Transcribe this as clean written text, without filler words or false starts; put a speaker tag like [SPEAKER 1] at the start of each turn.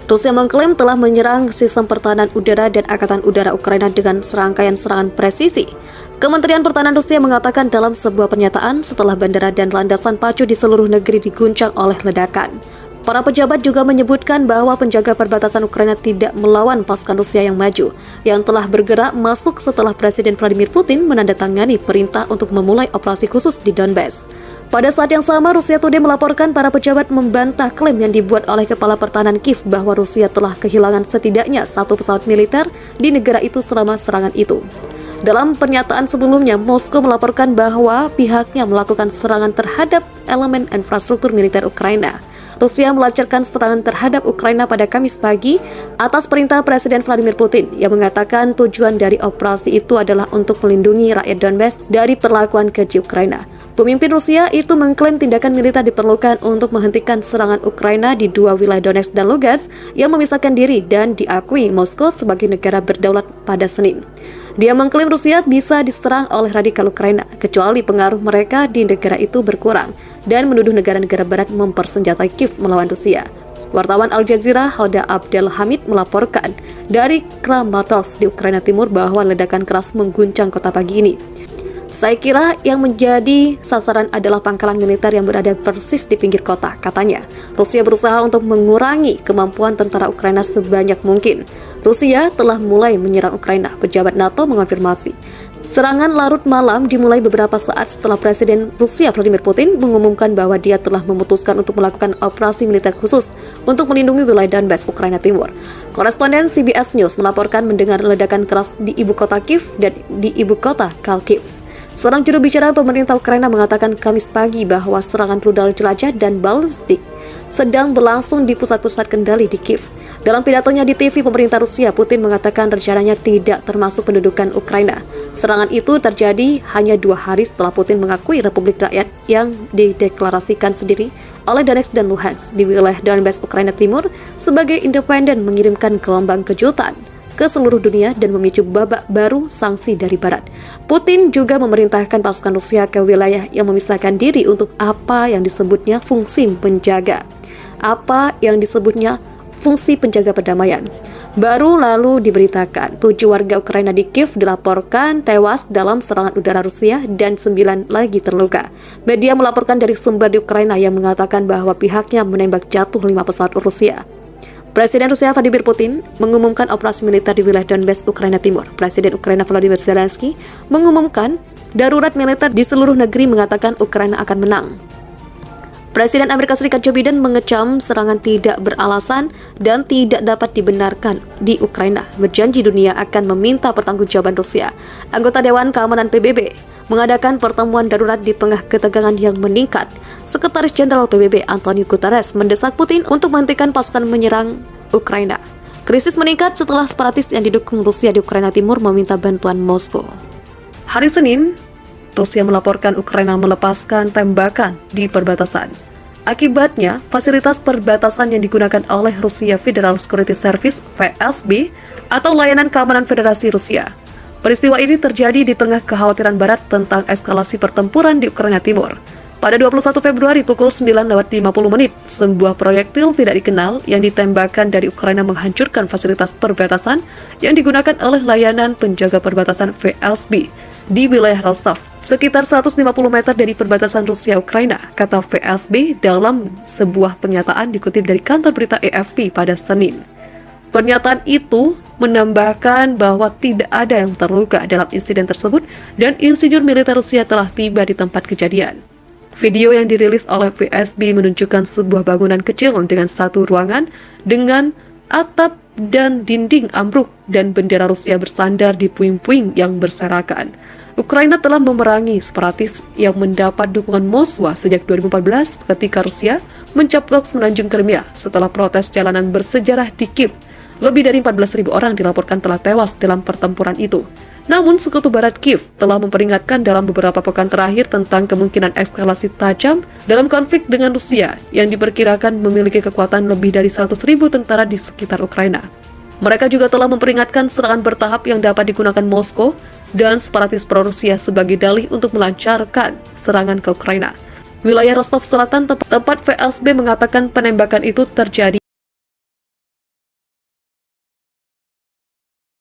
[SPEAKER 1] Rusia mengklaim telah menyerang sistem pertahanan udara dan angkatan udara Ukraina dengan serangkaian serangan presisi. Kementerian Pertahanan Rusia mengatakan dalam sebuah pernyataan setelah bandara dan landasan pacu di seluruh negeri diguncang oleh ledakan. Para pejabat juga menyebutkan bahwa penjaga perbatasan Ukraina tidak melawan pasukan Rusia yang maju, yang telah bergerak masuk setelah Presiden Vladimir Putin menandatangani perintah untuk memulai operasi khusus di Donbas. Pada saat yang sama, Rusia Today melaporkan para pejabat membantah klaim yang dibuat oleh Kepala Pertahanan Kiev bahwa Rusia telah kehilangan setidaknya satu pesawat militer di negara itu selama serangan itu. Dalam pernyataan sebelumnya, Moskow melaporkan bahwa pihaknya melakukan serangan terhadap elemen infrastruktur militer Ukraina. Rusia melancarkan serangan terhadap Ukraina pada Kamis pagi atas perintah Presiden Vladimir Putin yang mengatakan tujuan dari operasi itu adalah untuk melindungi rakyat Donbas dari perlakuan keji Ukraina. Pemimpin Rusia itu mengklaim tindakan militer diperlukan untuk menghentikan serangan Ukraina di dua wilayah Donetsk dan Lugansk yang memisahkan diri dan diakui Moskow sebagai negara berdaulat pada Senin. Dia mengklaim Rusia bisa diserang oleh radikal Ukraina, kecuali pengaruh mereka di negara itu berkurang, dan menuduh negara-negara barat mempersenjatai Kiev melawan Rusia. Wartawan Al Jazeera Hoda Abdel Hamid melaporkan dari Kramatorsk di Ukraina Timur bahwa ledakan keras mengguncang kota pagi ini. Saya kira yang menjadi sasaran adalah pangkalan militer yang berada persis di pinggir kota, katanya. Rusia berusaha untuk mengurangi kemampuan tentara Ukraina sebanyak mungkin. Rusia telah mulai menyerang Ukraina, pejabat NATO mengonfirmasi. Serangan larut malam dimulai beberapa saat setelah Presiden Rusia Vladimir Putin mengumumkan bahwa dia telah memutuskan untuk melakukan operasi militer khusus untuk melindungi wilayah Donbas, Ukraina Timur. Koresponden CBS News melaporkan mendengar ledakan keras di ibu kota Kiev dan di ibu kota Kharkiv. Seorang juru bicara pemerintah Ukraina mengatakan Kamis pagi bahwa serangan rudal jelajah dan balistik sedang berlangsung di pusat-pusat kendali di Kiev. Dalam pidatonya di TV pemerintah Rusia, Putin mengatakan rencananya tidak termasuk pendudukan Ukraina. Serangan itu terjadi hanya 2 hari setelah Putin mengakui Republik Rakyat yang dideklarasikan sendiri oleh Donetsk dan Luhansk di wilayah Donbas, Ukraina Timur sebagai independen, mengirimkan gelombang kejutan ke seluruh dunia dan memicu babak baru sanksi dari Barat. Putin juga memerintahkan pasukan Rusia ke wilayah yang memisahkan diri untuk apa yang disebutnya fungsi penjaga perdamaian. Baru lalu diberitakan 7 warga Ukraina di Kiev dilaporkan tewas dalam serangan udara Rusia dan 9 lagi terluka. Media melaporkan dari sumber di Ukraina yang mengatakan bahwa pihaknya menembak jatuh 5 pesawat Rusia. Presiden Rusia Vladimir Putin mengumumkan operasi militer di wilayah Donbas, Ukraina Timur. Presiden Ukraina Volodymyr Zelensky mengumumkan darurat militer di seluruh negeri, mengatakan Ukraina akan menang. Presiden Amerika Serikat Joe Biden mengecam serangan tidak beralasan dan tidak dapat dibenarkan di Ukraina. Berjanji dunia akan meminta pertanggungjawaban Rusia. Anggota Dewan Keamanan PBB mengadakan pertemuan darurat di tengah ketegangan yang meningkat. Sekretaris Jenderal PBB Antonio Guterres mendesak Putin untuk menghentikan pasukan menyerang Ukraina. Krisis meningkat setelah separatis yang didukung Rusia di Ukraina Timur meminta bantuan Moskow. Hari Senin, Rusia melaporkan Ukraina melepaskan tembakan di perbatasan. Akibatnya, fasilitas perbatasan yang digunakan oleh Rusia Federal Security Service (FSB) atau Layanan Keamanan Federasi Rusia. Peristiwa ini terjadi di tengah kekhawatiran Barat tentang eskalasi pertempuran di Ukraina Timur. Pada 21 Februari pukul 9.50 menit, sebuah proyektil tidak dikenal yang ditembakkan dari Ukraina menghancurkan fasilitas perbatasan yang digunakan oleh layanan penjaga perbatasan FSB di wilayah Rostov, sekitar 150 meter dari perbatasan Rusia-Ukraina, kata FSB dalam sebuah pernyataan dikutip dari kantor berita AFP pada Senin. Pernyataan itu menambahkan bahwa tidak ada yang terluka dalam insiden tersebut dan insinyur militer Rusia telah tiba di tempat kejadian. Video yang dirilis oleh FSB menunjukkan sebuah bangunan kecil dengan satu ruangan dengan atap dan dinding ambruk dan bendera Rusia bersandar di puing-puing yang berserakan. Ukraina telah memerangi separatis yang mendapat dukungan Moskwa sejak 2014 ketika Rusia mencaplok semenanjung Crimea setelah protes jalanan bersejarah di Kiev. Lebih dari 14.000 orang dilaporkan telah tewas dalam pertempuran itu. Namun, Sekutu Barat Kiev telah memperingatkan dalam beberapa pekan terakhir tentang kemungkinan eskalasi tajam dalam konflik dengan Rusia yang diperkirakan memiliki kekuatan lebih dari 100.000 tentara di sekitar Ukraina. Mereka juga telah memperingatkan serangan bertahap yang dapat digunakan Moskow dan separatis pro-Rusia sebagai dalih untuk melancarkan serangan ke Ukraina. Wilayah Rostov Selatan, tempat FSB mengatakan penembakan itu terjadi